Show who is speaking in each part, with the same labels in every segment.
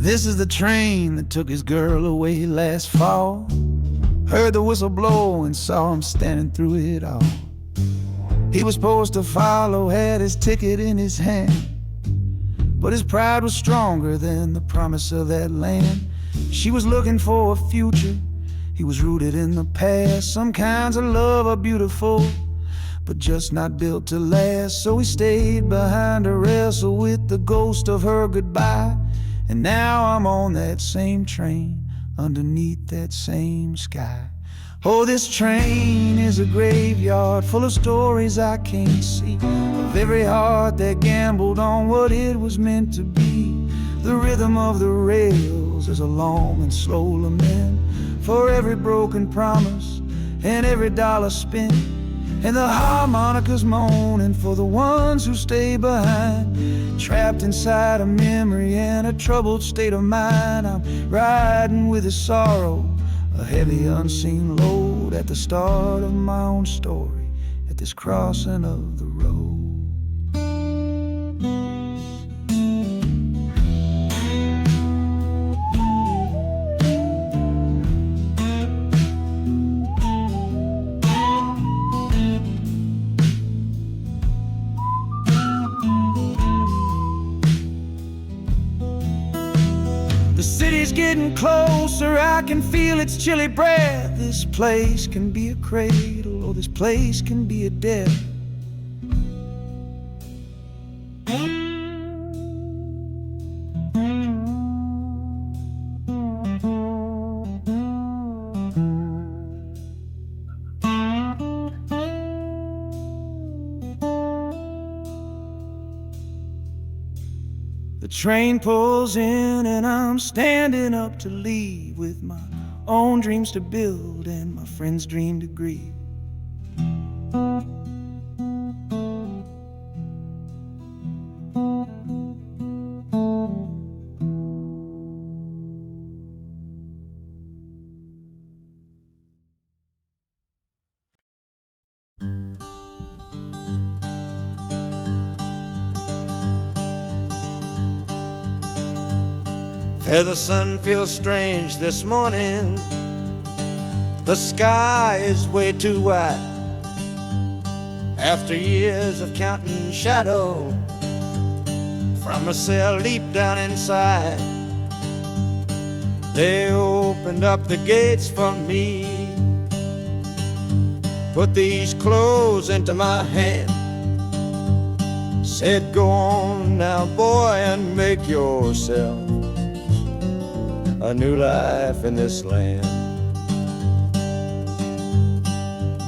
Speaker 1: This is the train that took his girl away last fall. Heard the whistle blow and saw him standing through it all. He was supposed to follow, had his ticket in his hand, but his pride was stronger than the promise of that land. She was looking for a future, he was rooted in the past. Some kinds of love are beautiful, but just not built to last. So he stayed behind to wrestle with the ghost of her goodbye. And now I'm on that same train, underneath that same sky. Oh, this train is a graveyard full of stories I can't see, of every heart that gambled on what it was meant to be. The rhythm of the rails is a long and slow lament for every broken promise and every dollar spent, and the harmonicas moaning for the ones who stay behind, trapped inside a memory and a troubled state of mind. I'm riding with a sorrow, a heavy unseen load, at the start of my own story, at this crossing of the road. The city's getting closer, I can feel its chilly breath. This place can be a cradle, or this place can be a death. The train pulls in and I'm standing up to leave, with my own dreams to build and my friend's dream to grieve. The sun feels strange this morning. The sky is way too wide. After years of counting shadow from a cell deep down inside, they opened up the gates for me, put these clothes into my hand, said, "Go on now, boy, and make yourself a new life in this land."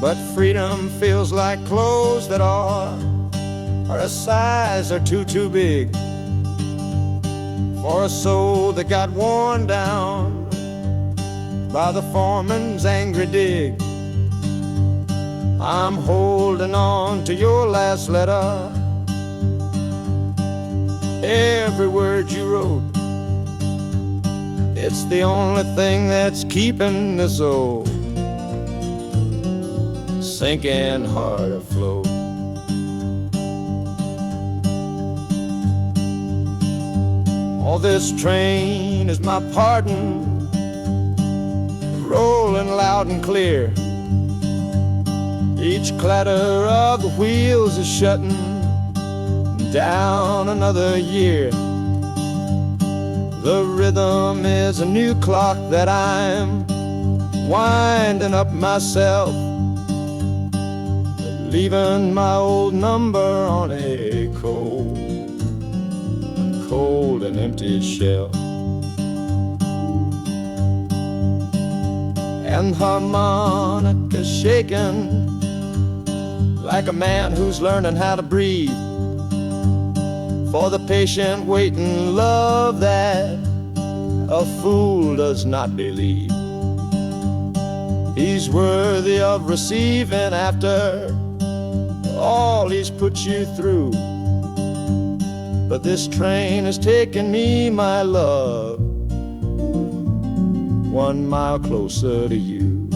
Speaker 1: But freedom feels like clothes that are a size or two big for a soul that got worn down by the foreman's angry dig. I'm holding on to your last letter, every word you wrote. It's the only thing that's keeping this old sinking heart afloat. Oh, this train is my pardon, rolling loud and clear. Each clatter of the wheels is shutting down another year. The rhythm is a new clock that I'm winding up myself, leaving my old number on a cold and empty shelf. And harmonica shaking like a man who's learning how to breathe, for the patient waiting love that a fool does not believe. He's worthy of receiving after all he's put you through. But this train has taken me, my love, 1 mile closer to you.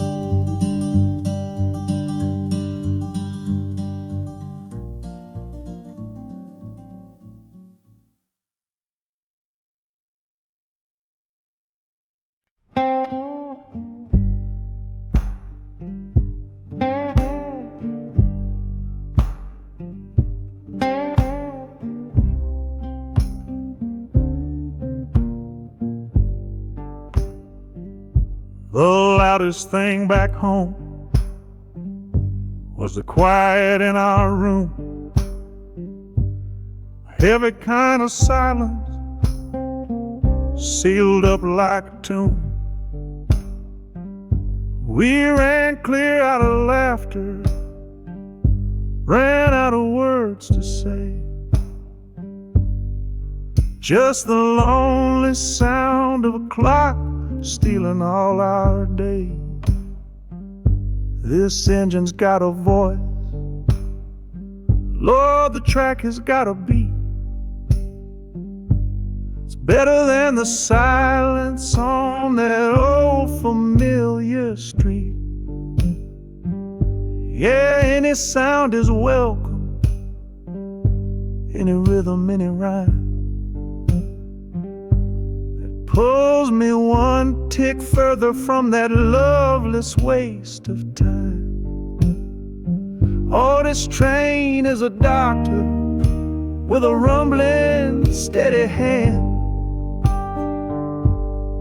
Speaker 1: loudest thing back home was the quiet in our room. Heavy kind of silence, sealed up like a tomb. We ran clear out of laughter, ran out of words to say. Just the lonely sound of a clock stealing all our day. This engine's got a voice, Lord, the track has got a beat. It's better than the silence on that old familiar street. Yeah, any sound is welcome, any rhythm, any rhyme. Pulls me one tick further from that loveless waste of time. Oh, this train is a doctor with a rumbling, steady hand,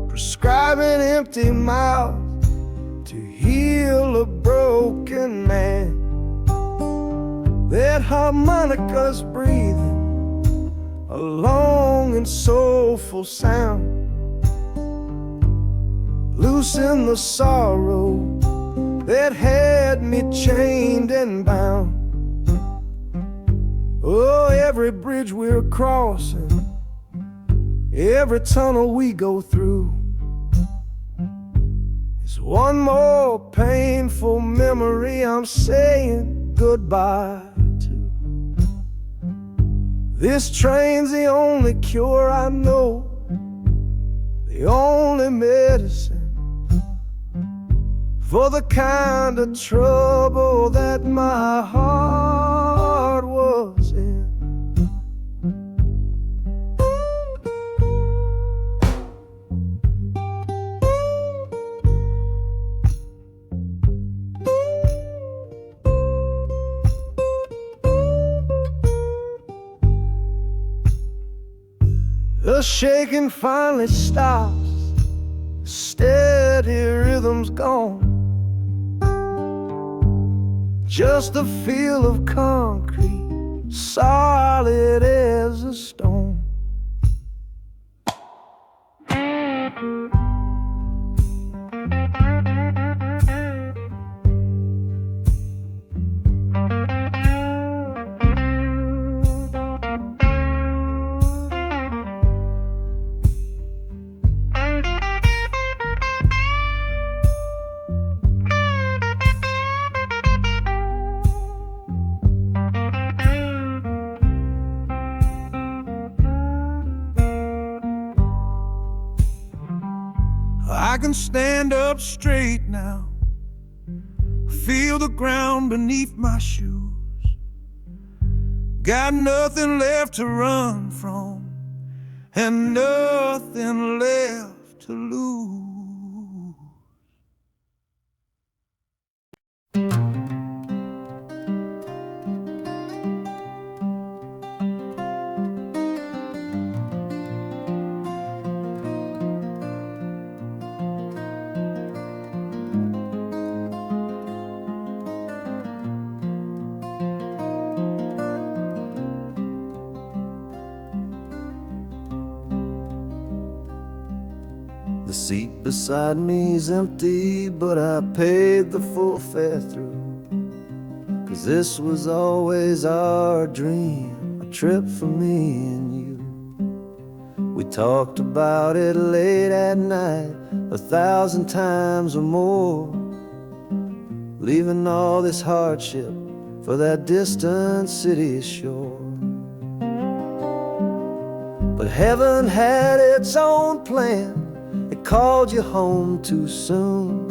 Speaker 1: prescribing empty mouths to heal a broken man. That harmonica's breathing a long and soulful sound. Loosen the sorrow that had me chained and bound. Oh, every bridge we're crossing, every tunnel we go through is one more painful memory I'm saying goodbye to. This train's the only cure I know, the only medicine for the kind of trouble that my heart was in. The shaking finally stops, steady rhythm's gone. Just a feel of concrete, solid as a stone. I can stand up straight now, feel the ground beneath my shoes. Got nothing left to run from and nothing left to lose. The seat beside me's empty, but I paid the full fare through. 'Cause this was always our dream, a trip for me and you. We talked about it late at night, 1,000 times or more, leaving all this hardship for that distant city's shore. But heaven had its own plan. It called you home too soon,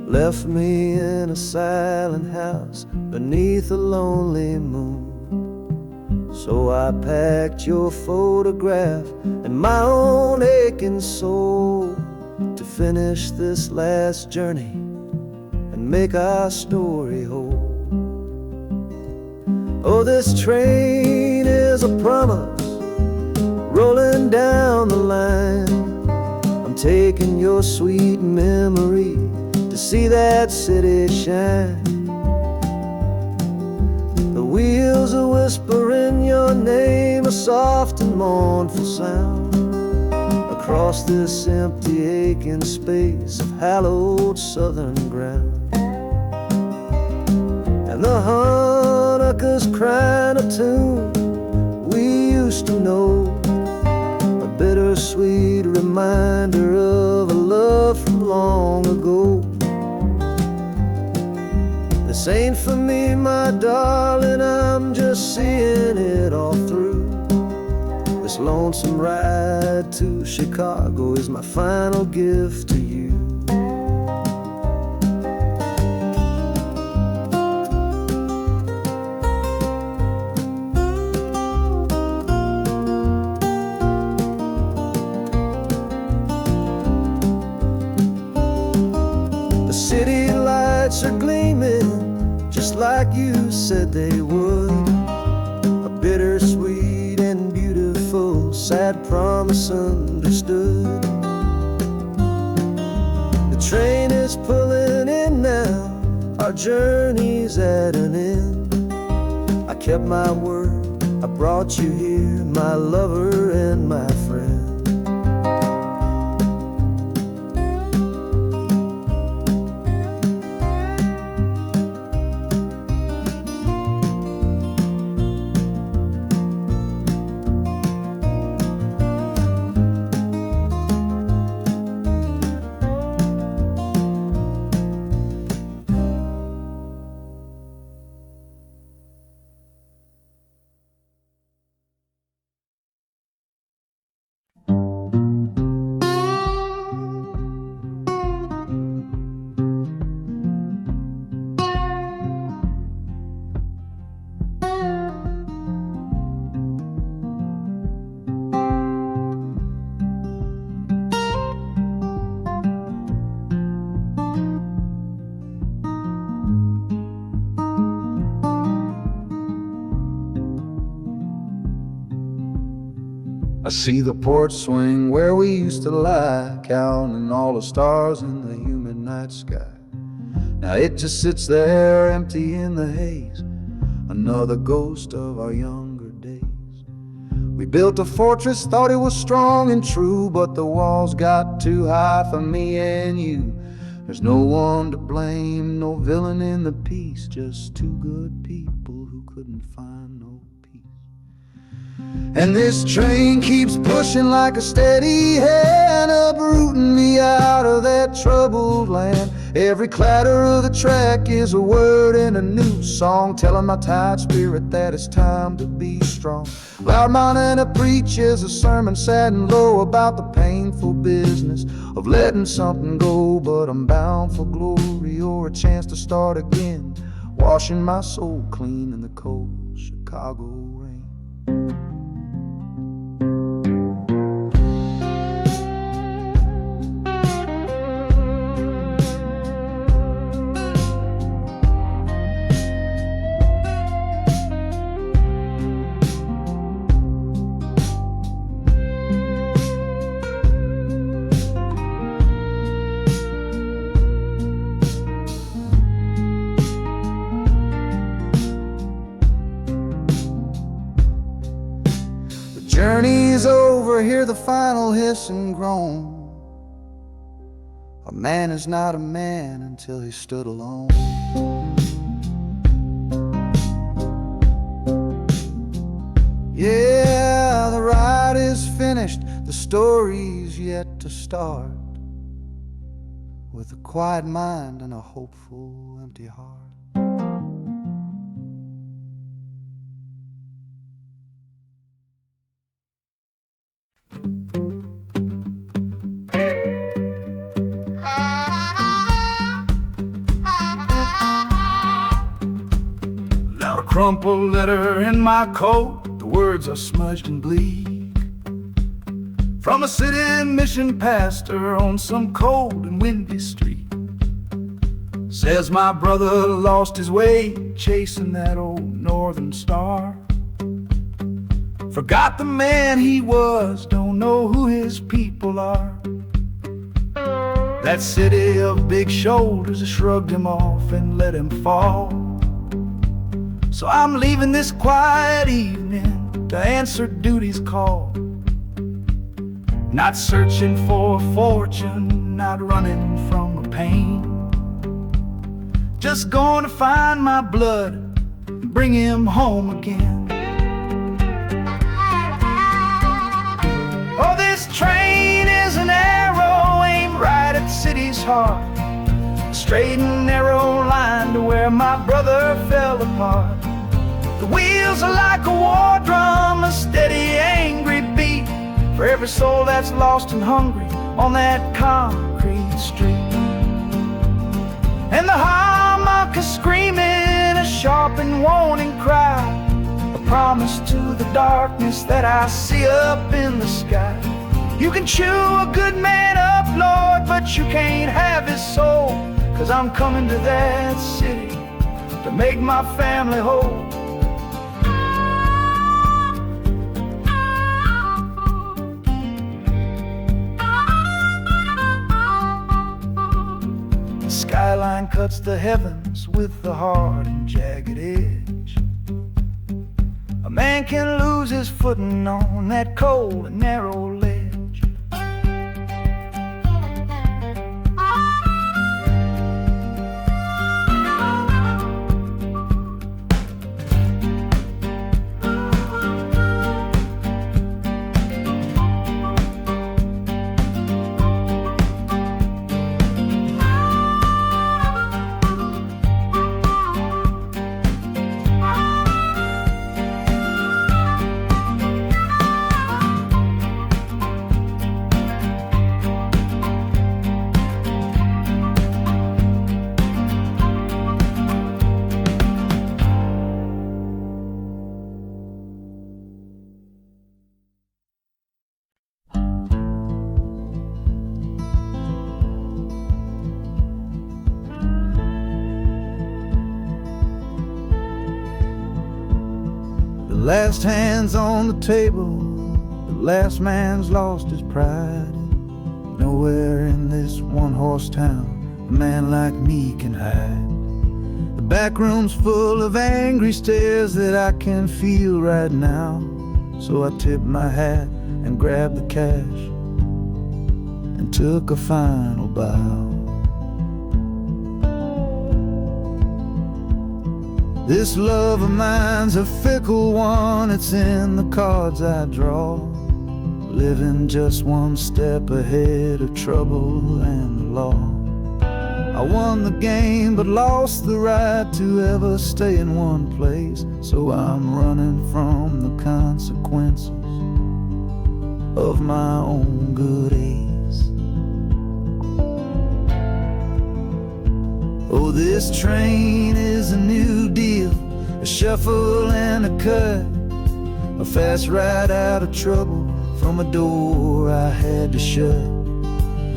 Speaker 1: left me in a silent house beneath a lonely moon. So I packed your photograph and my own aching soul to finish this last journey and make our story whole. Oh, this train is a promise rolling down the line. I'm
Speaker 2: taking your sweet memory to see that city shine. The wheels are whispering your name, a soft and mournful sound, across this empty aching space of hallowed southern ground. And the Hanukkah's crying a tune we used to know, a bittersweet reminder of a love from long ago. This ain't for me, my darling, I'm just seeing it all through. This lonesome ride to Chicago is my final gift to you. The city lights are gleaming just like you said they would, a bittersweet and beautiful sad promise understood. The train is pulling in now, our journey's at an end. I kept my word, I brought you here, my lover and my friend.
Speaker 1: I see the porch swing where we used to lie, counting all the stars in the humid night sky. Now it just sits there empty in the haze, another ghost of our younger days. We built a fortress, thought it was strong and true, but the walls got too high for me and you. There's no one to blame, no villain in the piece, just two good people who couldn't find no peace. And this train keeps pushing like a steady hand, uprooting me out of that troubled land. Every clatter of the track is a word in a new song, telling my tired spirit that it's time to be strong. Loud mountain preaches a sermon sad and low about the painful business of letting something go. But I'm bound for glory or a chance to start again, washing my soul clean in the cold Chicago rain. Journey's over, hear the final hiss and groan. A man is not a man until he stood alone. Yeah, the ride is finished, the story's yet to start, with a quiet mind and a hopeful empty heart. Now a crumpled letter in my coat, the words are smudged and bleak, from a city mission pastor on some cold and windy street. Says my brother lost his way chasing that old northern star, forgot the man he was, don't know who his people are. That city of big shoulders shrugged him off and let him fall. So I'm leaving this quiet evening to answer duty's call. Not searching for a fortune, not running from a pain. Just going to find my blood and bring him home again. Oh, this train is an arrow aimed right at the city's heart. A straight and narrow line to where my brother fell apart. The wheels are like a war drum, a steady, angry beat for every soul that's lost and hungry on that concrete street. And the harmonica screaming a sharp and warning cry, a promise to the darkness that I see up in the sky. You can chew a good man up, Lord, but you can't have his soul. 'Cause I'm coming to that city to make my family whole. The skyline cuts the heavens with a hard and jagged edge. A man can lose his footing on that cold and narrow ledge. The last hand's on the table, the last man's lost his pride. Nowhere in this one-horse town a man like me can hide. The back room's full of angry stares that I can feel right now. So I tipped my hat and grabbed the cash and took a final bow. This love of mine's a fickle one, it's in the cards I draw. Living just one step ahead of trouble and the law. I won the game but lost the right to ever stay in one place. So I'm running from the consequences of my own good ace. Oh, this train is a new deal, a shuffle and a cut, a fast ride out of trouble from a door I had to shut.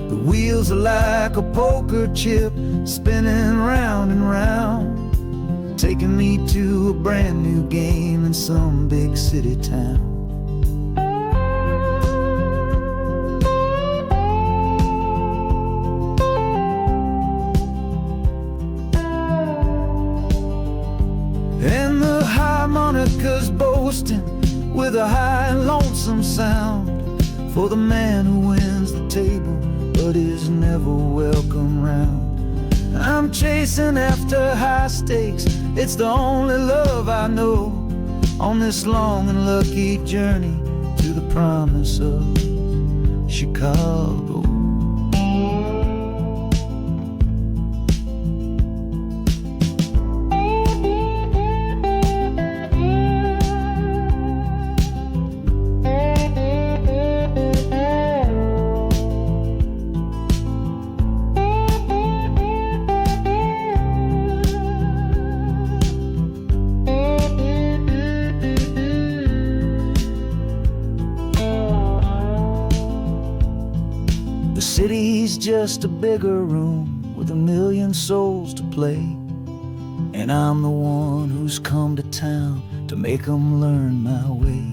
Speaker 1: The wheels are like a poker chip, spinning round and round, taking me to a brand new game in some big city town. And the harmonica's boasting with a high and lonesome sound for the man who wins the table but is never welcome round. I'm chasing after high stakes, it's the only love I know on this long and lucky journey to the promise of Chicago. The city's just a bigger room with a million souls to play, and I'm the one who's come to town to make them learn my way.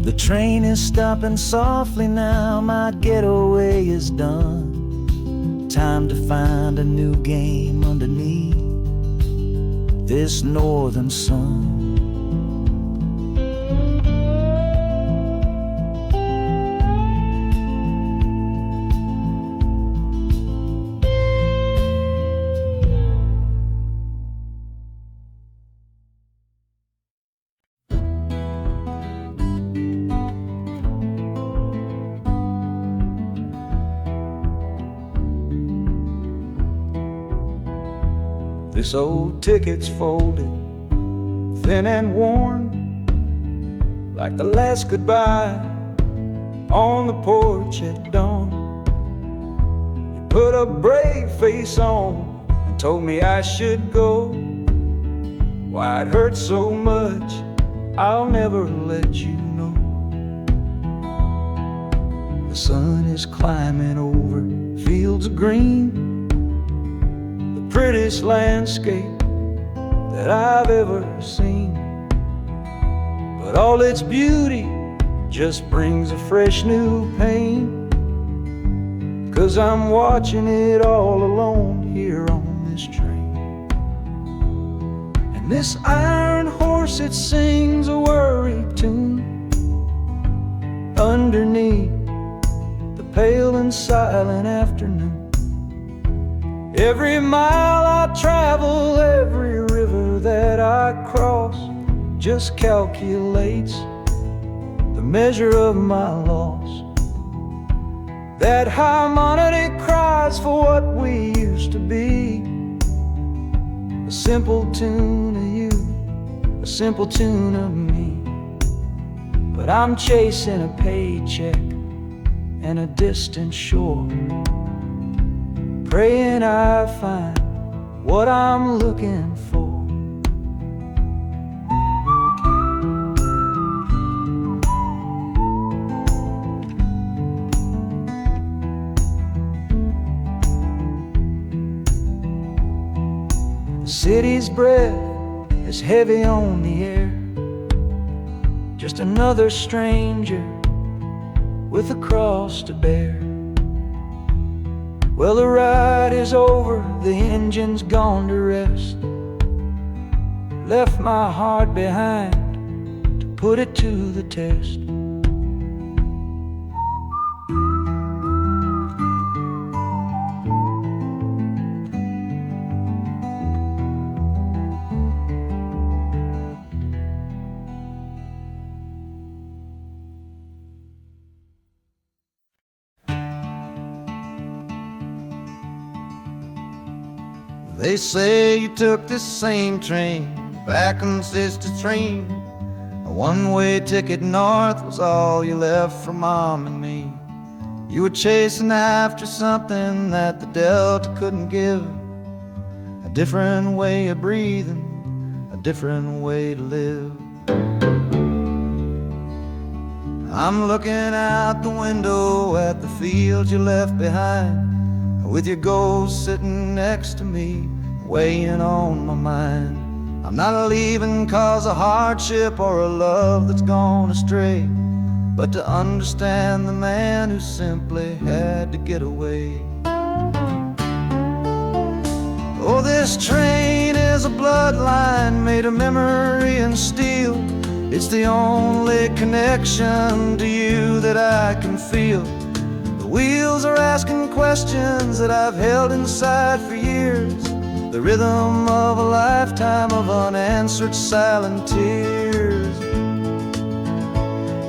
Speaker 1: The train is stopping softly now, my getaway is done. Time to find a new game underneath this northern sun. This old ticket's folded, thin and worn, like the last goodbye on the porch at dawn. You put a brave face on and told me I should go. Why it hurts so much, I'll never let you know. The sun is climbing over fields of green, prettiest landscape that I've ever seen. But all its beauty just brings a fresh new pain, 'cause I'm watching it all alone here on this train. And this iron horse, it sings a worry tune underneath the pale and silent afternoon. Every mile I travel, every river that I cross, just calculates the measure of my loss. That harmonic cries for what we used to be, a simple tune of you, a simple tune of me. But I'm chasing a paycheck and a distant shore, praying I find what I'm looking for. The city's breath is heavy on the air, just another stranger with a cross to bear. Well, the ride is over, the engine's gone to rest, left my heart behind to put it to the test. They say you took this same train back on Sister Train. A one-way ticket north was all you left for Mom and me. You were chasing after something that the Delta couldn't give, a different way of breathing, a different way to live. I'm looking out the window at the fields you left behind, with your ghost sitting next to me, weighing on my mind. I'm not leaving 'cause of hardship or a love that's gone astray, but to understand the man who simply had to get away. Oh, this train is a bloodline made of memory and steel. It's the only connection to you that I can feel. The wheels are asking questions that I've held inside for years, the rhythm of a lifetime of unanswered silent tears.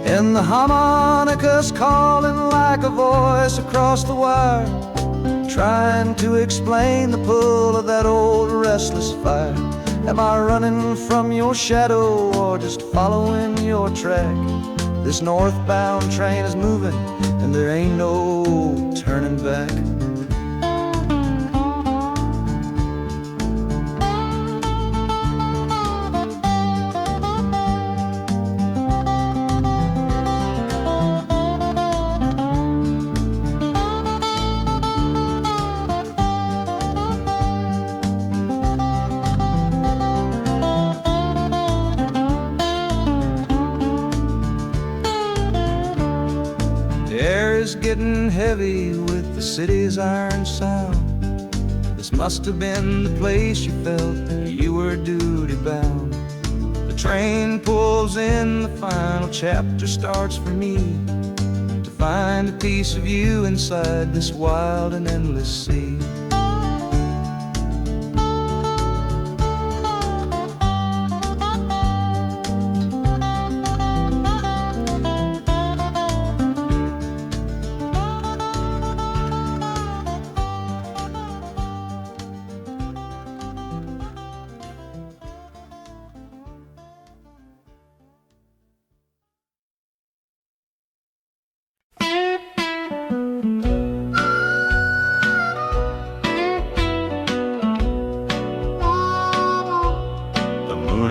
Speaker 1: And the harmonica's calling like a voice across the wire, trying to explain the pull of that old restless fire. Am I running from your shadow or just following your track? This northbound train is moving and there ain't no turning back. getting heavy with the city's iron sound. This must have been the place you felt you were duty bound. The train pulls in, the final chapter starts for me, to find a piece of you inside this wild and endless sea.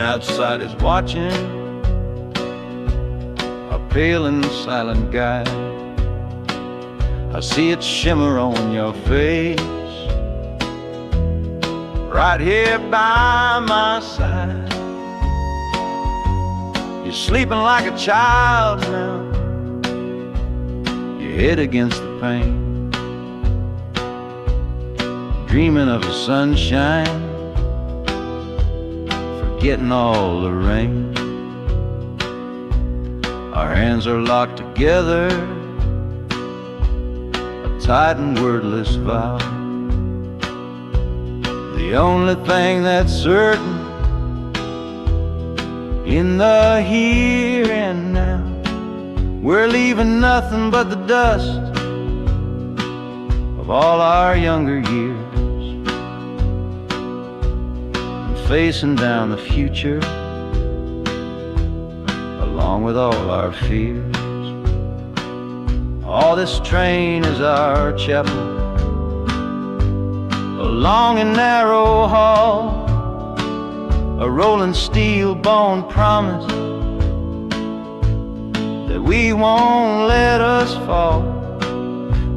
Speaker 1: Outside is watching, a pale and silent guy. I see it shimmer on your face, right here by my side. You're sleeping like a child now, your head against the pane, dreaming of the sunshine, getting all the rain. Our hands are locked together, a tight and wordless vow. The only thing that's certain in the here and now, we're leaving nothing but the dust of all our younger years, facing down the future along with all our fears. Oh, this train is our chapel, a long and narrow hall, a rolling steel bone promise that we won't let us fall.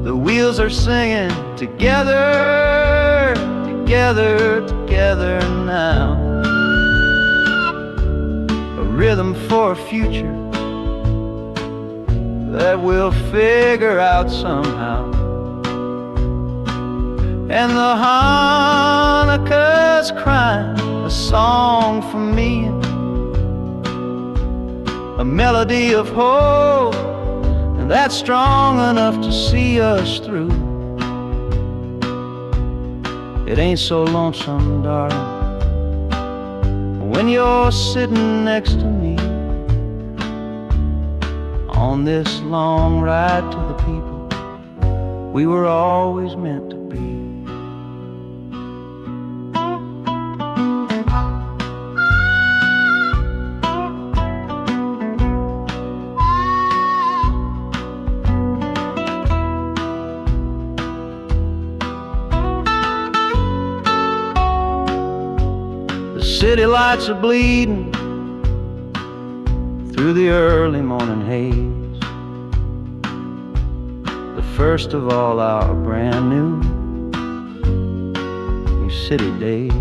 Speaker 1: The wheels are singing together, together, together now. A rhythm for a future that we'll figure out somehow. And the Hanukkah's crying a song for me, a melody of hope, and that's strong enough to see us through. It ain't so lonesome, darling, when you're sitting next to me on this long ride to the people we were always meant to be. City lights are bleeding through the early morning haze, the first of all our brand new city days.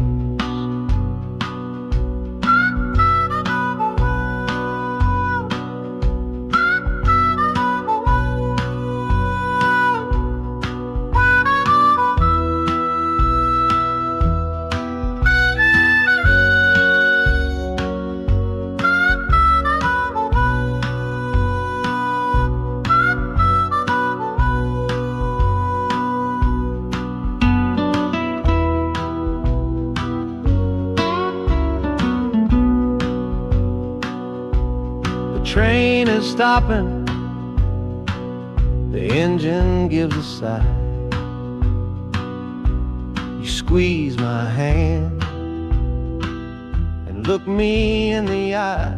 Speaker 1: Train is stopping, the engine gives a sigh. You squeeze my hand and look me in the eye.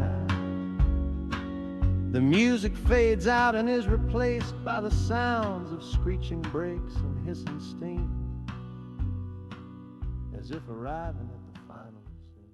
Speaker 1: The music fades out and is replaced by the sounds of screeching brakes and hissing steam, as if arriving at the final scene.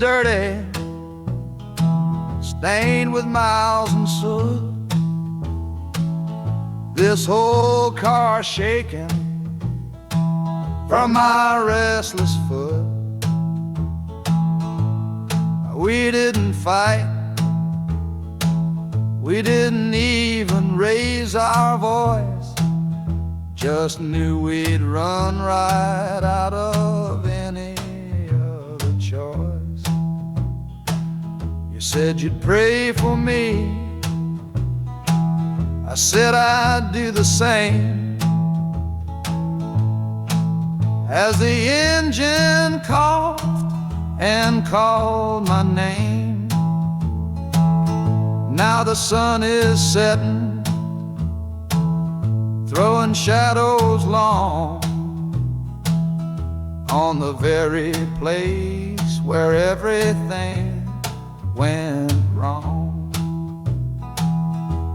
Speaker 1: dirty, stained with miles and soot. This whole car shaking from my restless foot. We didn't fight, we didn't even raise our voice, just knew we'd run right out of any other choice. You said you'd pray for me, I said I'd do the same. As the engine coughed and called my name, now the sun is setting, throwing shadows long on the very place where everything went wrong.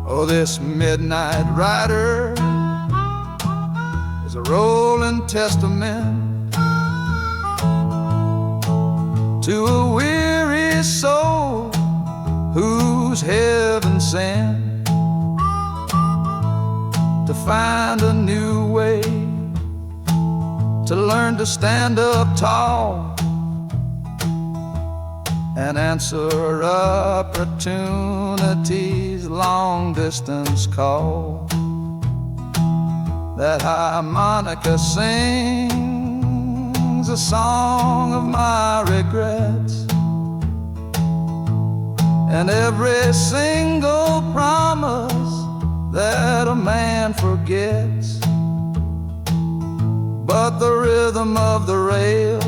Speaker 1: Oh, this midnight rider is a rolling testament to a weary soul whose heaven sent to find a new way, to learn to stand up tall and answer opportunity's long-distance call. That harmonica sings a song of my regrets, and every single promise that a man forgets. But the rhythm of the rail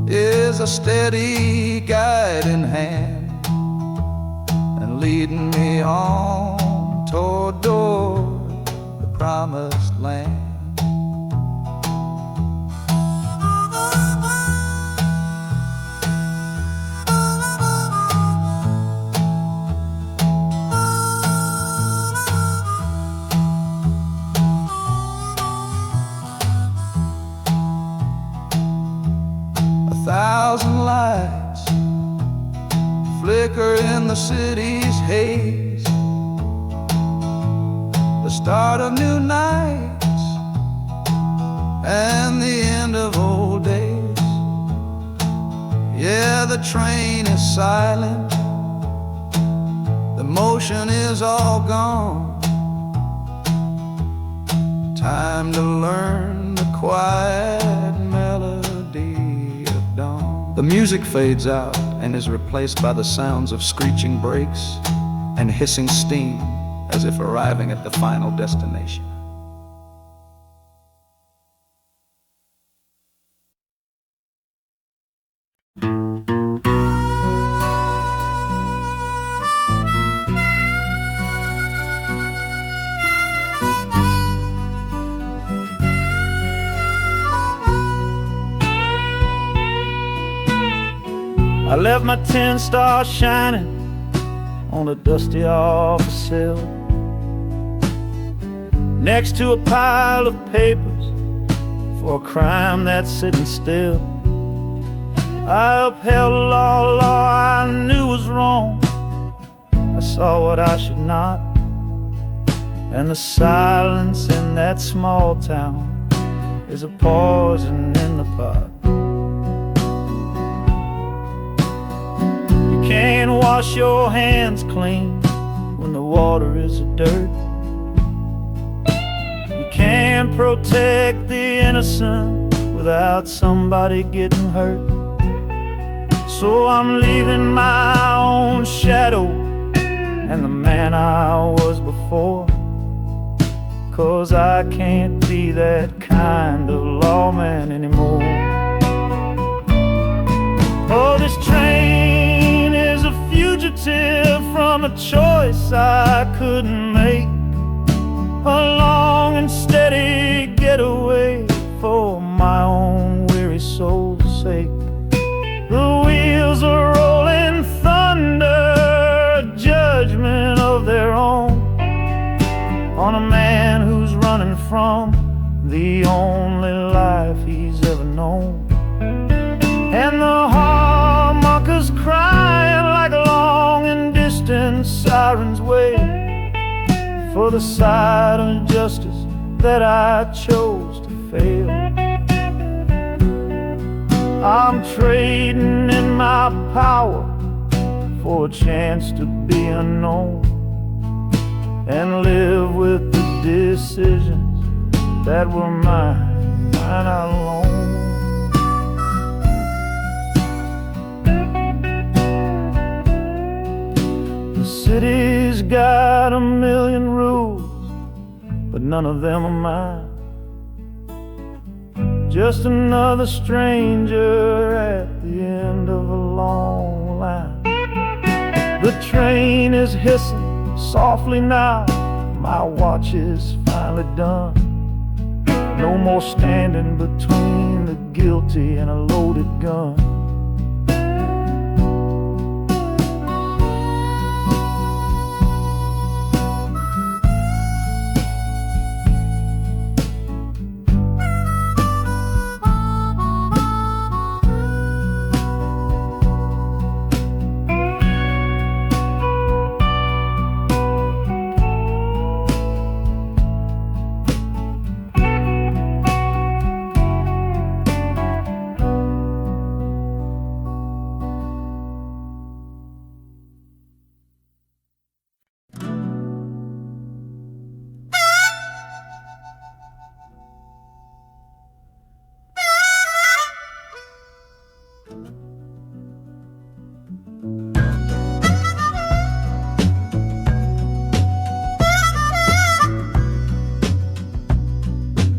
Speaker 1: is a steady guiding hand, and leading me on toward the promised land. 1,000 lights flicker in the city's haze, the start of new nights and the end of old days. Yeah, the train is silent, the motion is all gone. Time to learn the quiet melody of dawn. The music fades out and is replaced by the sounds of screeching brakes and hissing steam, as if arriving at the final destination. I left my 10 stars shining on a dusty office sill, next to a pile of papers for a crime that's sitting still. I upheld a law I knew was wrong. I saw what I should not, and the silence in that small town is a poison in the pot. You can't wash your hands clean when the water is of dirt. You can't protect the innocent without somebody getting hurt. So I'm leaving my own shadow and the man I was before, 'cause I can't be that kind of lawman anymore. Oh, this train is a fugitive from a choice I couldn't make, a long and steady getaway for my own weary soul's sake. The wheels are rolling thunder, a judgment of their own, on a man who's running from the only life he's ever known. And the heart sirens wait for the side of justice that I chose to fail. I'm trading in my power for a chance to be unknown and live with the decisions that were mine alone. The city's got a million rules, but none of them are mine. Just another stranger at the end of a long line. The train is hissing softly now, my watch is finally done. No more standing between the guilty and a loaded gun.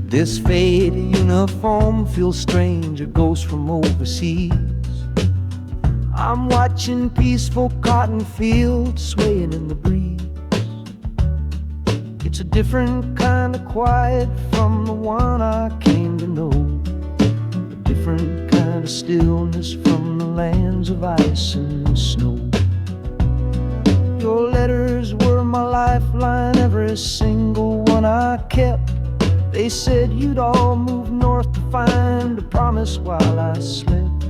Speaker 2: This faded uniform feels strange, a ghost from overseas. I'm watching peaceful cotton fields swaying in the breeze. It's a different kind of quiet from the one I came to know, a different kind of stillness from the lands of ice and snow. Your letters were my lifeline, every single one I kept. They said you'd all move north to find a promise while I slept.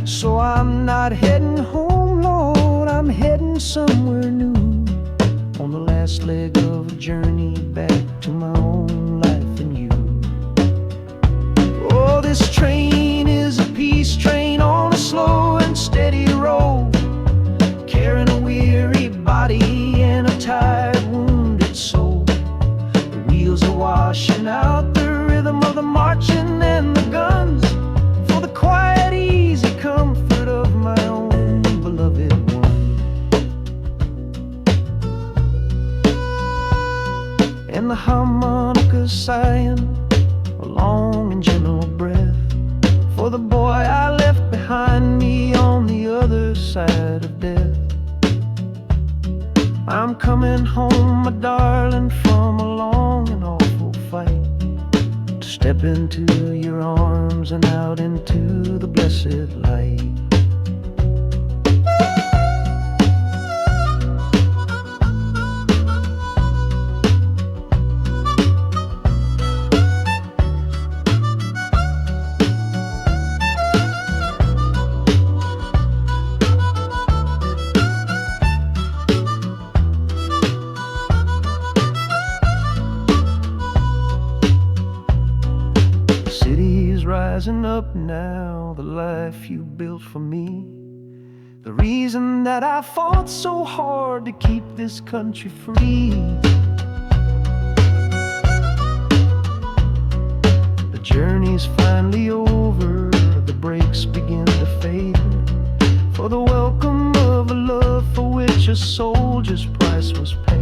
Speaker 2: So I'm not heading home, Lord, I'm heading somewhere new, on the last leg of a journey back to my own life and you. Oh, this train is a peace train on a slow and steady road, carrying a weary body and a tired, wounded soul. Wheels are washing out the rhythm of the marching and the guns, for the quiet, easy comfort of my own beloved one. And the harmonicas sighing a long and gentle breath for the boy I left behind me on the other side of death. I'm coming home, my darling, from a long and awful fight, to step into your arms and out into the blessed light. Rising up now, the life you built for me, the reason that I fought so hard to keep this country free. The journey's finally over, the brakes begin to fade, for the welcome of a love for which a soldier's price was paid.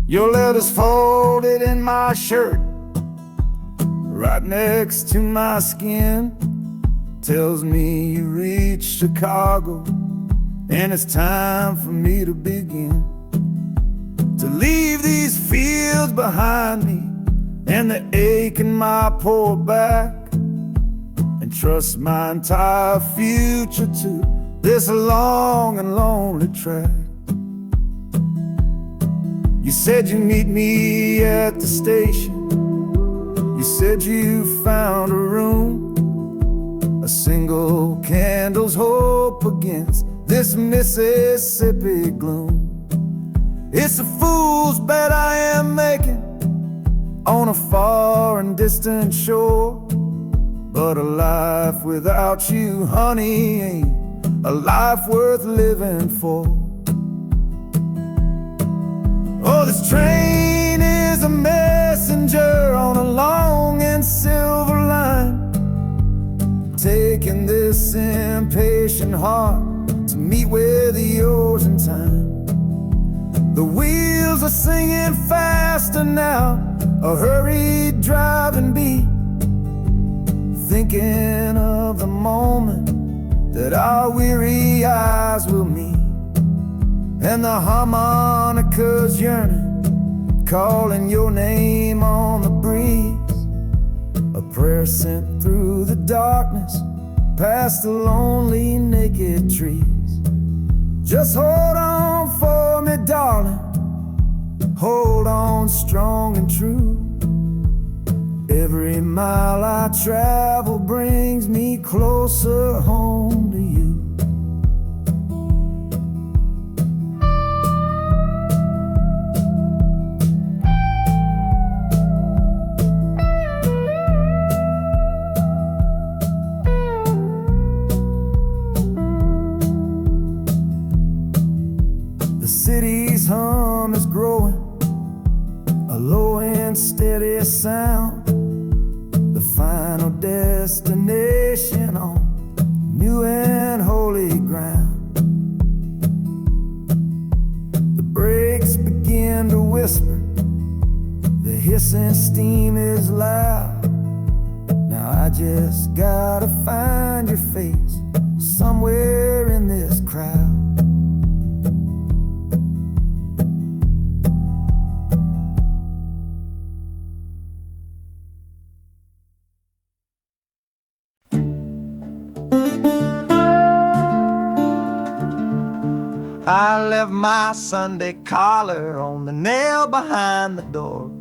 Speaker 1: Your letter's folded in my shirt, right next to my skin. Tells me you reached Chicago, and it's time for me to begin. To leave these fields behind me, and the ache in my poor back, and trust my entire future to this long and lonely track. You said you'd meet me at the station. You said you found a room, a single candle's hope against this Mississippi gloom. It's a fool's bet I am making on a far and distant shore, but a life without you, honey, ain't a life worth living for. Oh, this train is a messenger on a long and silver line, taking this impatient heart to meet with yours in time. The wheels are singing faster now, a hurried driving beat, thinking of the moment that our weary eyes will meet. And the harmonica's yearning, calling your name on the breeze, a prayer sent through the darkness, past the lonely naked trees. Just hold on for me, darling, hold on strong and true. Every mile I travel brings me closer home to you. The city's hum is growing, a low and steady sound, the final destination on new and holy ground. The brakes begin to whisper, the hissing steam is loud. Now I just gotta find your face somewhere in this crowd. I left my Sunday collar on the nail behind the door.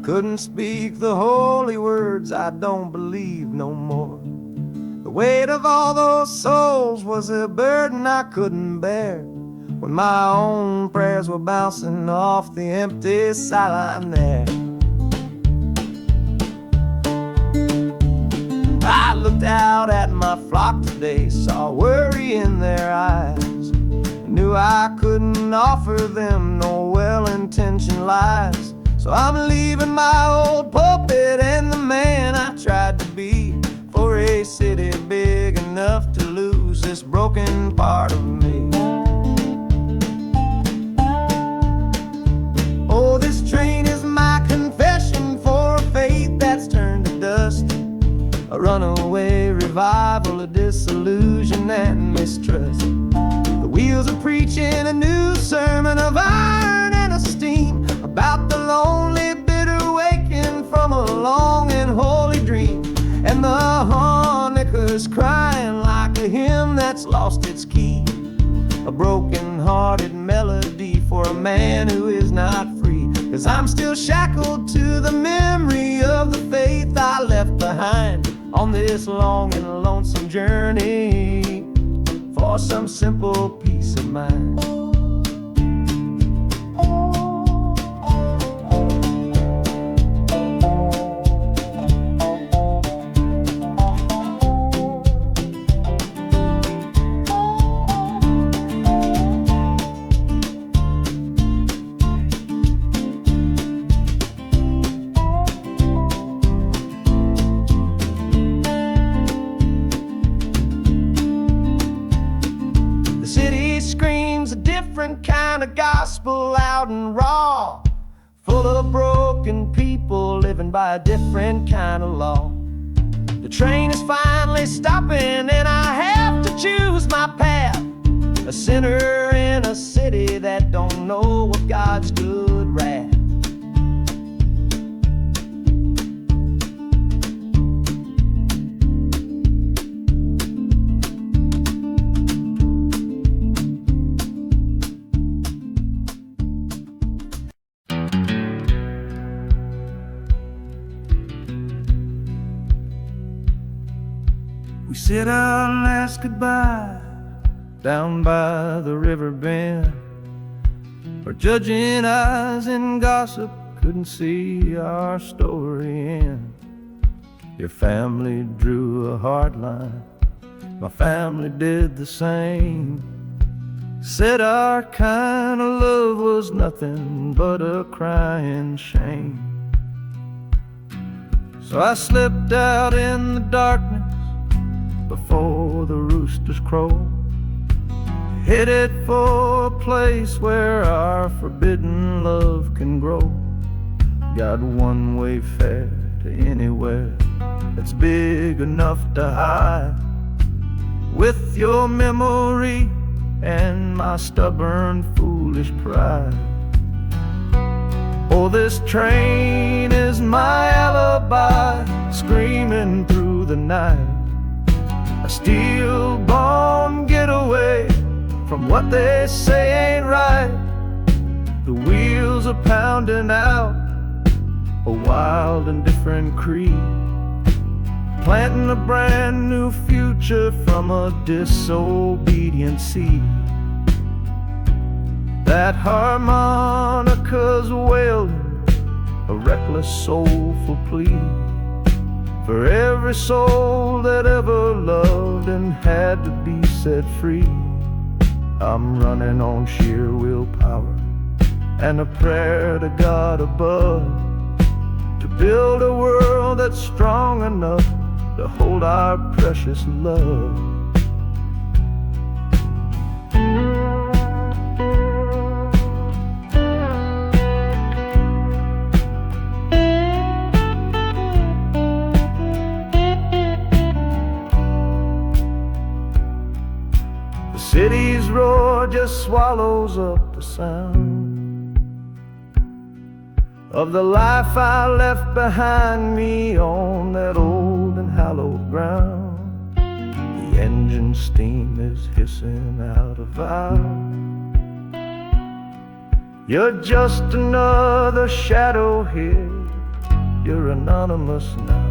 Speaker 1: Couldn't speak the holy words, I don't believe no more. The weight of all those souls was a burden I couldn't bear, when my own prayers were bouncing off the empty sideline there. I looked out at my flock today, saw worry in their eyes, knew I couldn't offer them no well-intentioned lies. So I'm leaving my old pulpit and the man I tried to be, for a city big enough to lose this broken part of me. Oh, this train is my confession for a faith that's turned to dust, a runaway revival of disillusion and mistrust. The wheels are preaching a new sermon of iron and of steam, about the lonely, bitter waking from a long and holy dream. And the harmonica's crying like a hymn that's lost its key, a broken-hearted melody for a man who is not free. 'Cause I'm still shackled to the memory of the faith I left behind on this long and lonesome journey for some simple peace of mind. Kind of gospel, loud and raw,
Speaker 2: full of broken people living by a different kind of law. The train is finally stopping and I have to choose my path. A sinner in a city that don't know of God's good wrath. We sit out and ask goodbye down by the river bend, where judging eyes and gossip couldn't see our story end. Your family drew a hard line, my family did the same. Said our kind of love was nothing but a crying shame. So I slipped out in the darkness before the roosters crow, headed for a place where our forbidden love can grow. Got one-way fare to anywhere that's big enough to hide, with your memory and my stubborn, foolish pride. Oh, this train is my alibi, screaming through the night. A steel-born getaway from what they say ain't right. The wheels are pounding out a wild and different creed, planting a brand new future from a disobedient seed. That harmonica's wailing a reckless, soulful plea for every soul that ever loved and had to be set free. I'm running on sheer willpower and a prayer to God above, to build a world that's strong enough to hold our precious love. The city's roar just swallows up the sound of the life I left behind me on that old and hallowed ground. The engine steam is hissing out of valve. You're just another shadow here, you're anonymous now.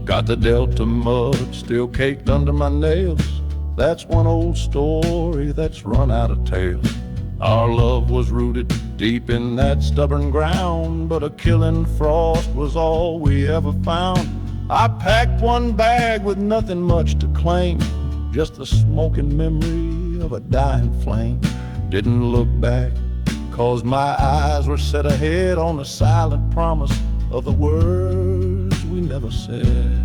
Speaker 3: Got the Delta mud still caked under my nails. That's one old story that's run out of tales. Our love was rooted deep in that stubborn ground, but a killing frost was all we ever found. I packed one bag with nothing much to claim, just the smoking memory of a dying flame. Didn't look back, 'cause my eyes were set ahead on the silent promise of the words we never said.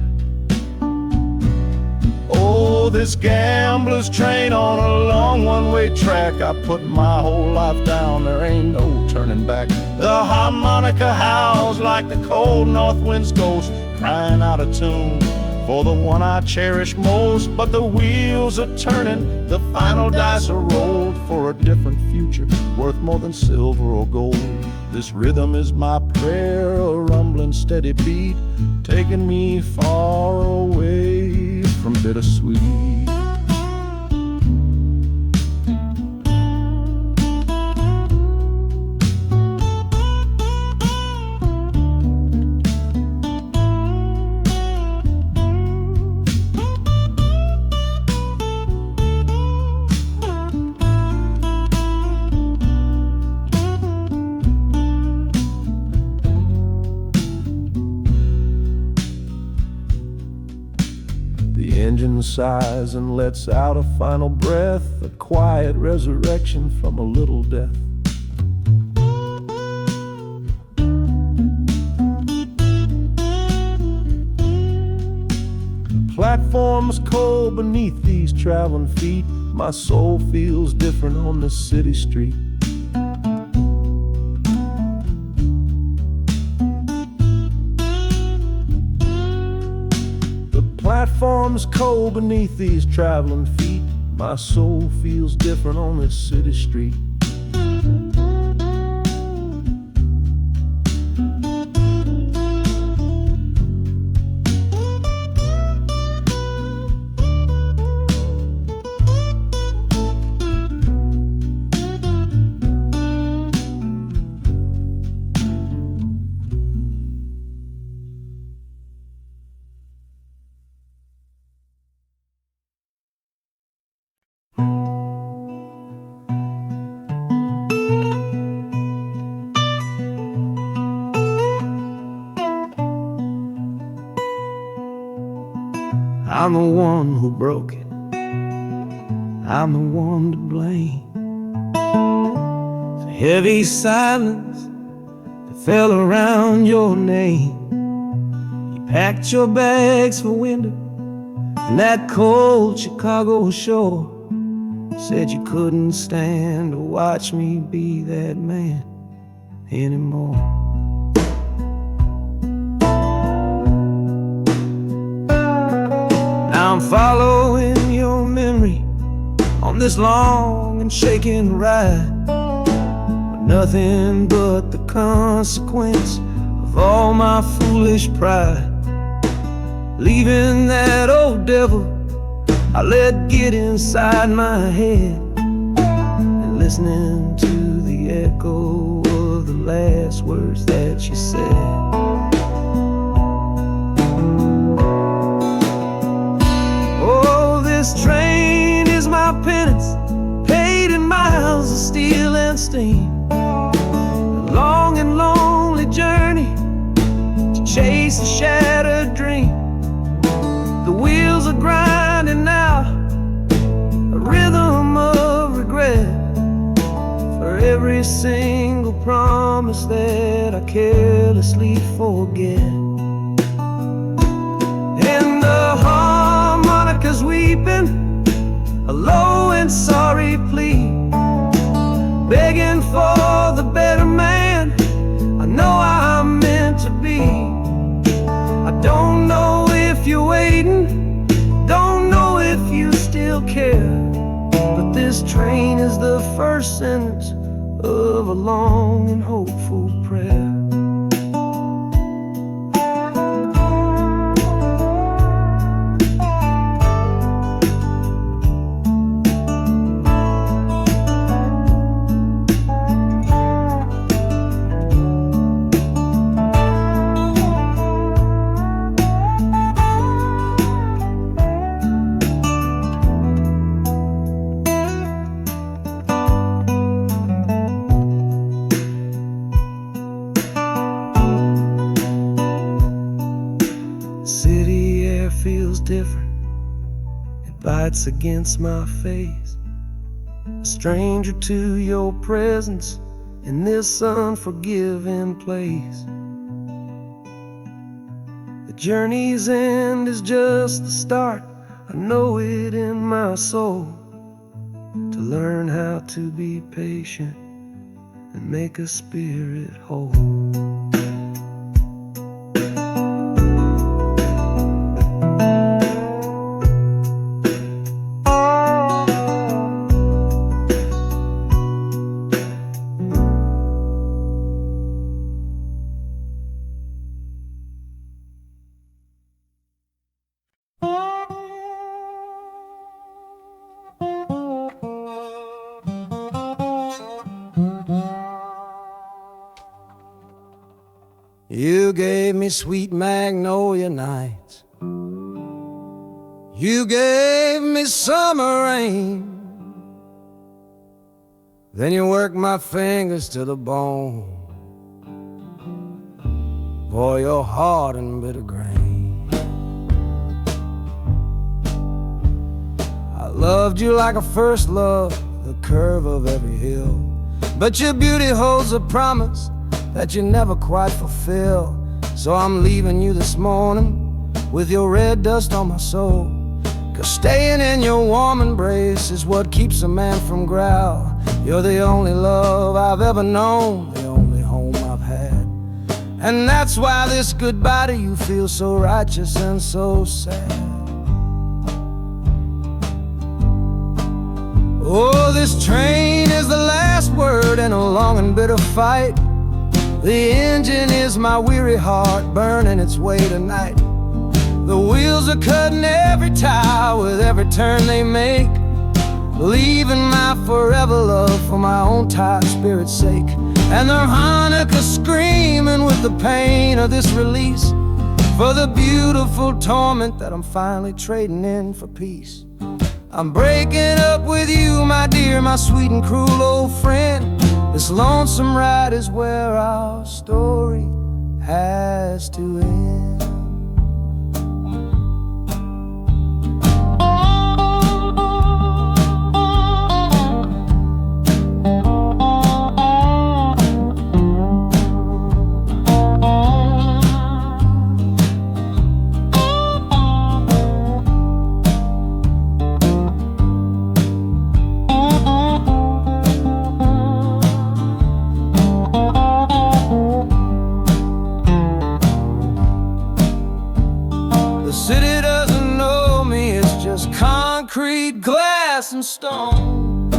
Speaker 3: Oh, this gambler's train on a long one-way track. I put my whole life down, there ain't no turning back. The harmonica howls like the cold north wind's ghost, crying out a tune for the one I cherish most. But the wheels are turning, the final dice are rolled for a different future, worth more than silver or gold. This rhythm is my prayer, a rumbling steady beat, taking me far away from bittersweet. The engine sighs and lets out a final breath, a quiet resurrection from a little death. The platform's cold beneath these traveling feet. My soul feels different on this city street. Platform's cold beneath these traveling feet. My soul feels different on this city street.
Speaker 2: I'm the one who broke it. I'm the one to blame. The heavy silence that fell around your name. You packed your bags for winter in that cold Chicago shore. Said you couldn't stand to watch me be that man anymore. I'm following your memory on this long and shaking ride, but nothing but the consequence of all my foolish pride. Leaving that old devil I let get inside my head, and listening to the echo of the last words that you said. This train is my penance, paid in miles of steel and steam. A long and lonely journey to chase a shattered dream. The wheels are grinding now, a rhythm of regret for every single promise that I carelessly forget. And the harmonica's weeping a low and sorry plea, begging for the better man I know I'm meant to be. I don't know if you're waiting, don't know if you still care, but this train is the first sentence of a long and hopeful prayer. City air feels different, it bites against my face. A stranger to your presence in this unforgiving place. The journey's end is just the start, I know it in my soul. To learn how to be patient and make a spirit whole. me sweet magnolia nights. You gave me summer rain. Then you worked my fingers to the bone. Boy, you're hard and bitter grain. I loved you like a first love, the curve of every hill. But your beauty holds a promise that you never quite fulfill. So I'm leaving you this morning with your red dust on my soul. 'Cause staying in your warm embrace is what keeps a man from growl. You're the only love I've ever known, the only home I've had. And that's why this goodbye to you feels so righteous and so sad. Oh, this train is the last word in a long and bitter fight. The engine is my weary heart burning its way tonight. The wheels are cutting every tire with every turn they make, leaving my forever love for my own tired spirit's sake. And the harmonica screaming with the pain of this release, for the beautiful torment that I'm finally trading in for peace. I'm breaking up with you, my dear, my sweet and cruel old friend. This lonesome ride is where our story has to end. City doesn't know me, it's just concrete, glass, and stone.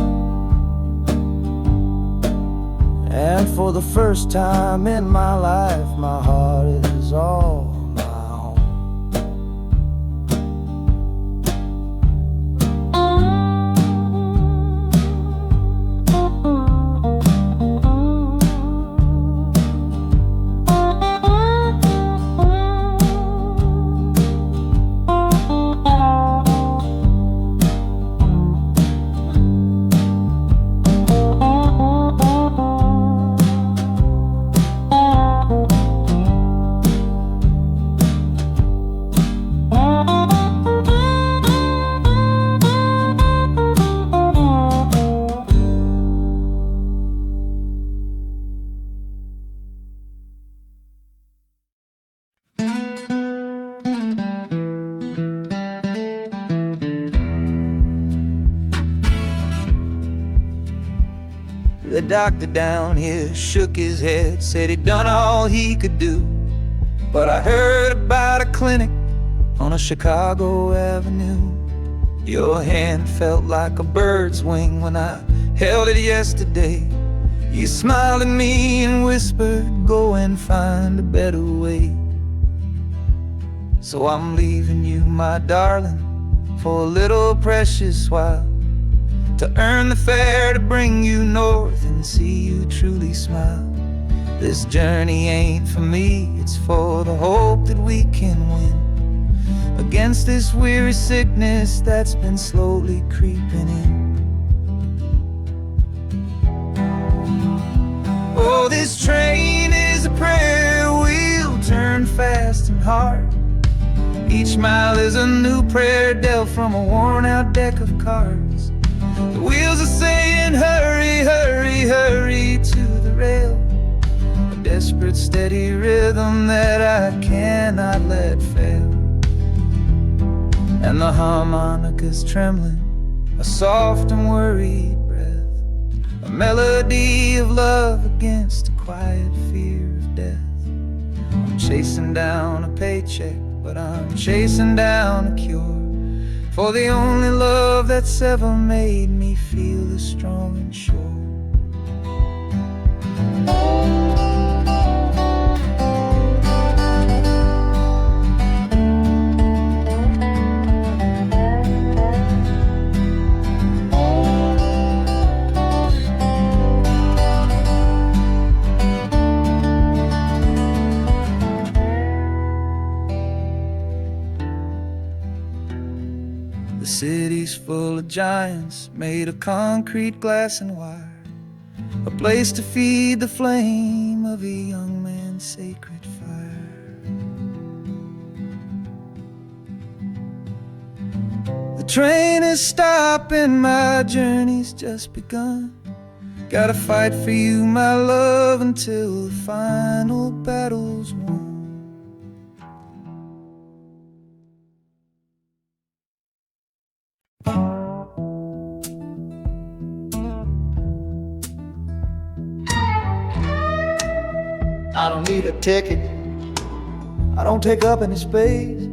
Speaker 2: And for the first time in my life, my heart is all my own. The doctor down here shook his head, said he'd done all he could do. But I heard about a clinic on a Chicago avenue. Your hand felt like a bird's wing when I held it yesterday. You smiled at me and whispered, go and find a better way. So I'm leaving you, my darling, for a little precious while, to earn the fare to bring you north and see you truly smile. This journey ain't for me, it's for the hope that we can win against this weary sickness that's been slowly creeping in. Oh, this train is a prayer wheel turned fast and hard. Each mile is a new prayer dealt from a worn out deck of cards. The wheels are saying hurry, hurry, hurry to the rail, a desperate steady rhythm that I cannot let fail. And the harmonica's trembling, a soft and worried breath, a melody of love against a quiet fear of death. I'm chasing down a paycheck, but I'm chasing down a cure for the only love that's ever made me feel this strong and sure.
Speaker 1: full of giants made of concrete, glass, and wire. A place to feed the flame of a young man's sacred fire. The train is stopping, my journey's just begun. Gotta fight for you, my love, until the final battle's won.
Speaker 2: I don't need a ticket, I don't take up any space,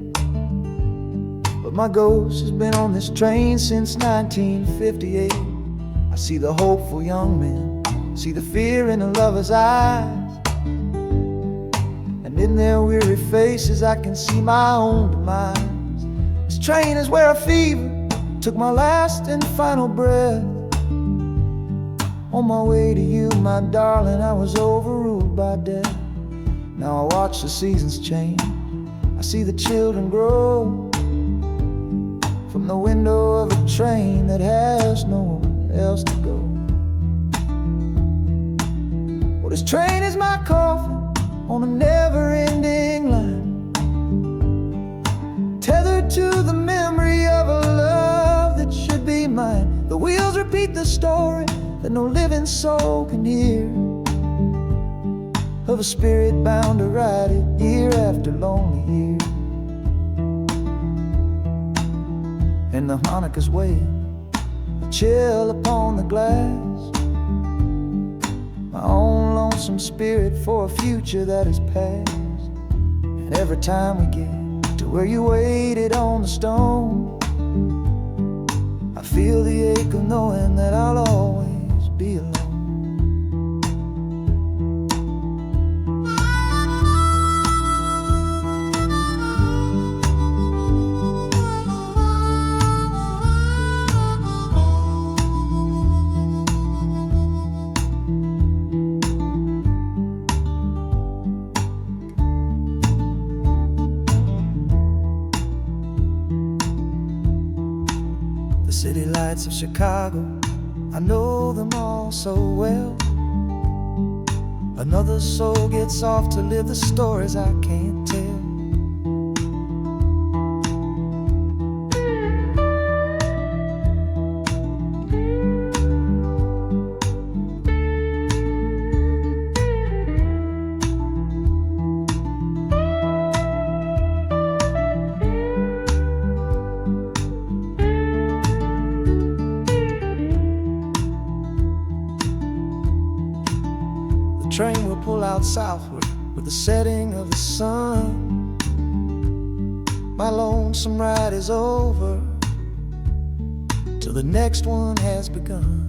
Speaker 2: but my ghost has been on this train since 1958. I see the hopeful young men, see the fear in the lovers' eyes, and in their weary faces I can see my own demise. This train is where a fever took my last and final breath. On my way to you, my darling, I was overruled by death. Now I watch the seasons change, I see the children grow, from the window of a train that has nowhere else to go. Well, this train is my coffin on a never-ending line, tethered to the memory of a love that should be mine. The wheels repeat the story that no living soul can hear, of a spirit bound to ride it year after lonely year. And the harmonicas wail, a chill upon the glass, my own lonesome spirit for a future that is past. And every time we get to where you waited on the stone, I feel the ache of knowing that I'll always be alone. The city lights of Chicago, I know them all so well. Another soul gets off to live the stories I can't tell. The train will pull out southward with the setting of the sun. My lonesome ride is over till the next one has begun.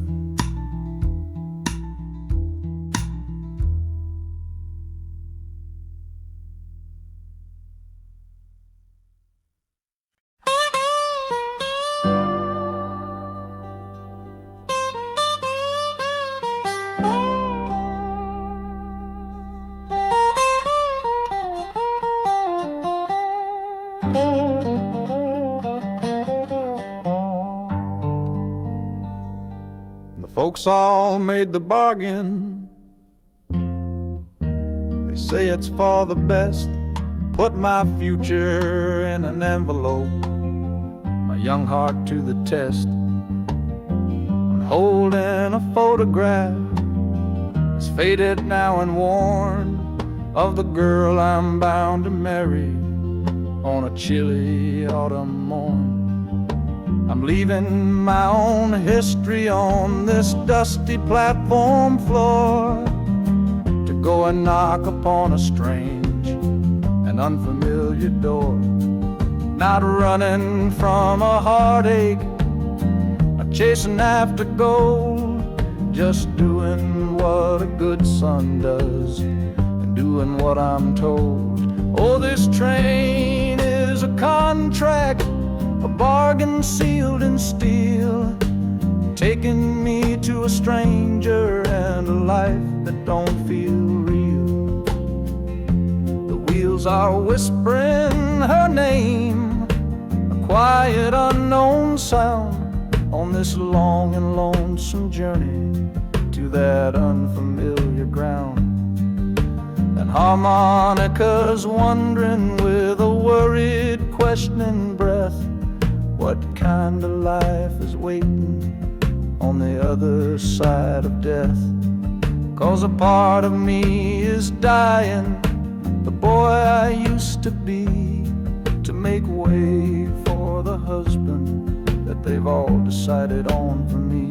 Speaker 3: The folks all made the bargain. They say it's for the best. Put my future in an envelope, my young heart to the test. I'm holding a photograph, it's faded now and worn, of the girl I'm bound to marry on a chilly autumn morn. I'm leaving my own history on this dusty platform floor to go and knock upon a strange and unfamiliar door. Not running from a heartache, not chasing after gold, just doing what a good son does and doing what I'm told. Oh, this train is a contract, a bargain sealed in steel, taking me to a stranger and a life that don't feel real. The wheels are whispering her name, a quiet unknown sound,
Speaker 1: on this long and lonesome journey to that unfamiliar ground. And harmonica's wondering with a worried, questioning breath what kind of life is waiting on the other side of death. 'Cause a part of me is dying, the boy I used to be, to make way for the husband that they've all decided on for me.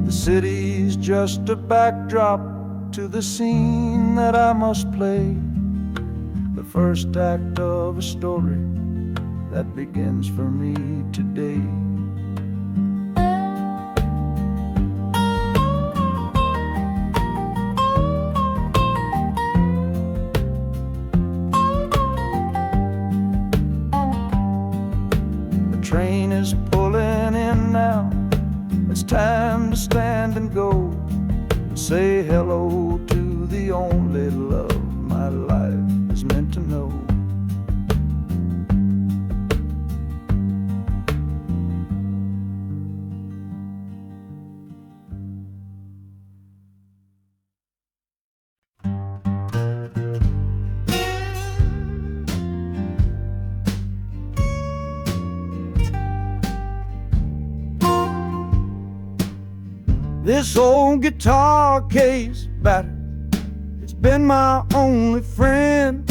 Speaker 1: The city's just a backdrop to the scene that I must play, the first act of a story that begins for me today. The train is pulling in now, it's time to stand and go, say hello to the only love my life is meant to know. This old guitar case battered, it's been my only friend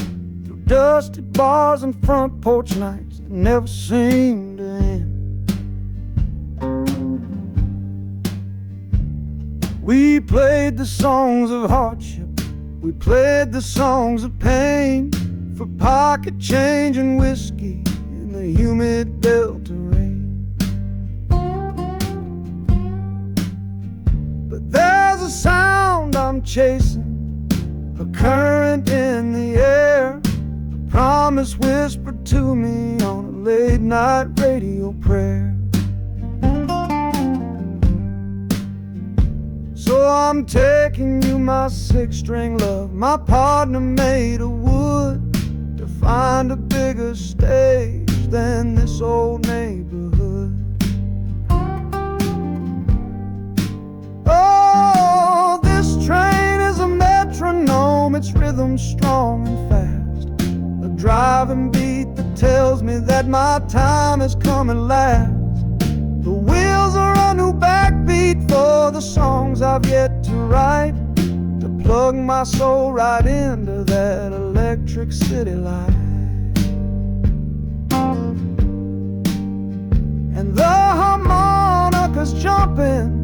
Speaker 1: through dusty bars and front porch nights that never seem to end. We played the songs of hardship, we played the songs of pain, for pocket change and whiskey in the humid Delta rain. There's a sound I'm chasing, a current in the air, a promise whispered to me on a late night radio prayer. So I'm taking you, my six-string love, my partner made of wood, to find a bigger stage than this old neighborhood. Oh, this train is a metronome, its rhythm strong and fast, a driving beat that tells me that my time has come at last. The wheels are a new backbeat for the songs I've yet to write, to plug my soul right into that electric city light. And the harmonica's jumping,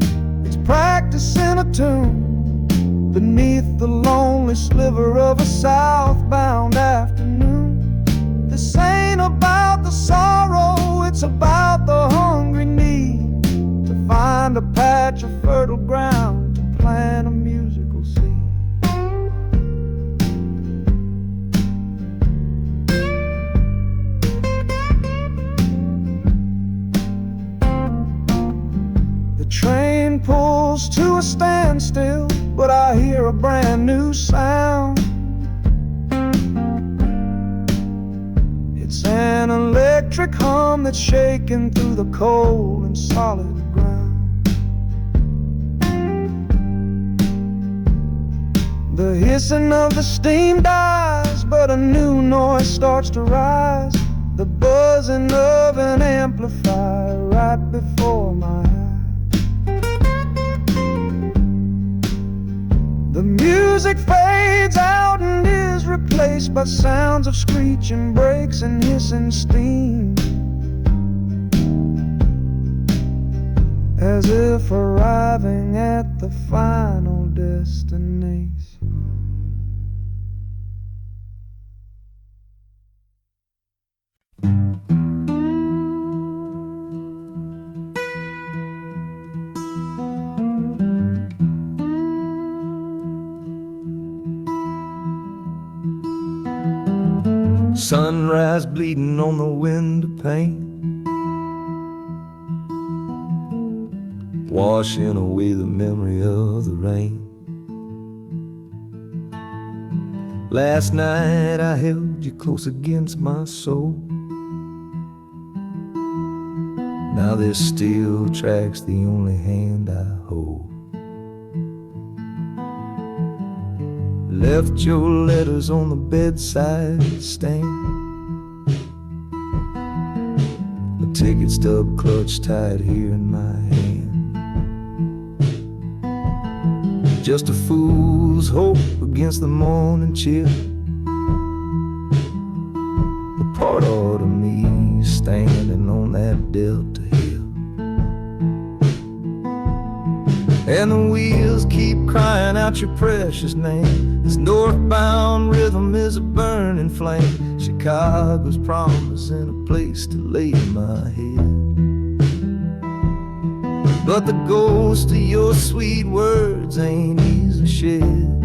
Speaker 1: practicing a tune beneath the lonely sliver of a southbound afternoon. This ain't about the sorrow, it's about the hungry need to find a patch of fertile ground to plant a musical seed. The train pulls to a standstill, but I hear a brand new sound. It's an electric hum that's shaking through the cold and solid ground. The hissing of the steam dies, but a new noise starts to rise, the buzzing of an amplifier right before my eyes. The music fades out and is replaced by sounds of screeching brakes and hissing steam, as if arriving at the final destination. Sunrise bleeding on the window pane,
Speaker 2: washing away the memory of the rain. Last night I held you close against my soul. Now there's steel tracks, the only hand I hold. Left your letters on the bedside stand, the ticket stub clutched tight here in my hand. Just a fool's hope against the morning chill, the part of me standing on that Delta hill. And the wheels keep crying out your precious name. This northbound rhythm is a burning flame. Chicago's promising a place to lay my head. But the ghost of your sweet words ain't easy shed.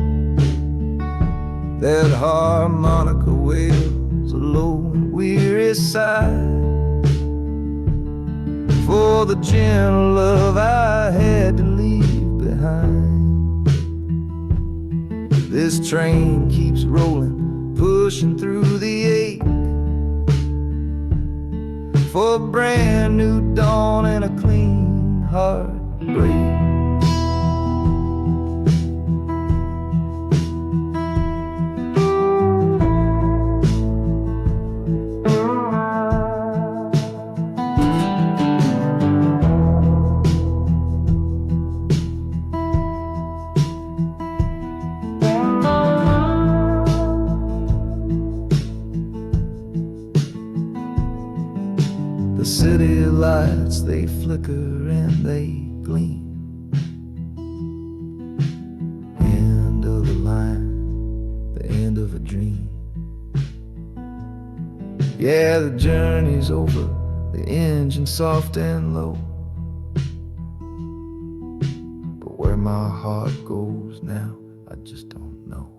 Speaker 2: That harmonica wails a low and weary sigh for the gentle love I had to leave behind. This train keeps rolling, pushing through the ache, for a brand new dawn and a clean heartbreak. The city lights, they flicker and they gleam. End of the line, the end of a dream. Yeah, the journey's over, the engine soft and low. But where my heart goes now, I just don't know.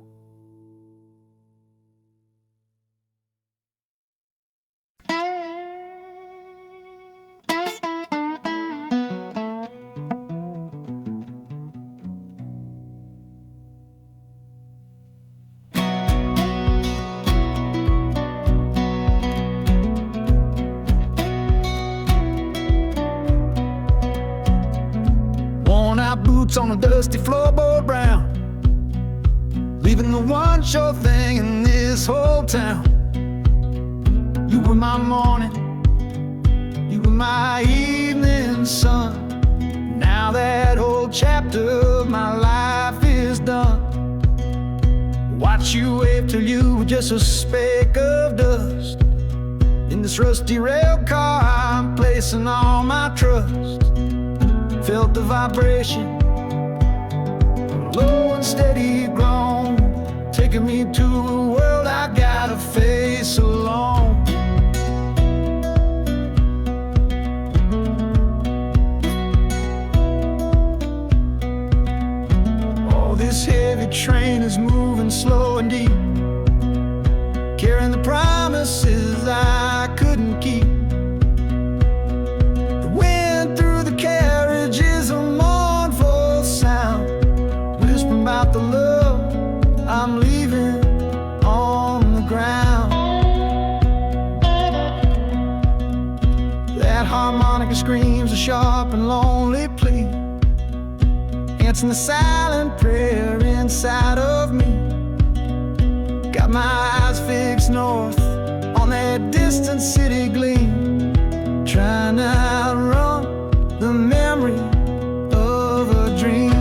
Speaker 1: Worn out boots on a dusty floorboard brown, leaving the one sure thing in this whole town. You were my morning, you were my evening sun. Now that whole chapter of my life is done. Watch you wave till you were just a speck of dust. In this rusty rail car I'm placing all my trust. Felt the vibration, low and steady groan, taking me to a world I gotta face alone. Oh, this heavy train is moving slow and deep, carrying the promises I couldn't keep. The wind through the carriage is a mournful sound, whispering about the love I'm leaving on the ground. That harmonica screams a sharp and lonely plea, answering the silent prayer inside of me. Got my eyes fixed north on that distant city gleam, trying to outrun the memory of a dream.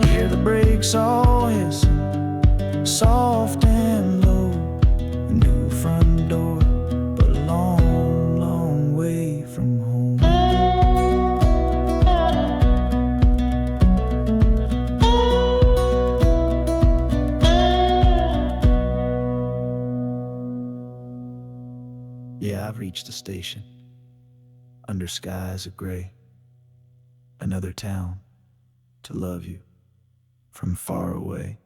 Speaker 1: Hear the brakes all hiss, soft and low. A new front door, but a long, long way from home. Yeah, I've reached the station. under skies of gray. Another town to love you from far away.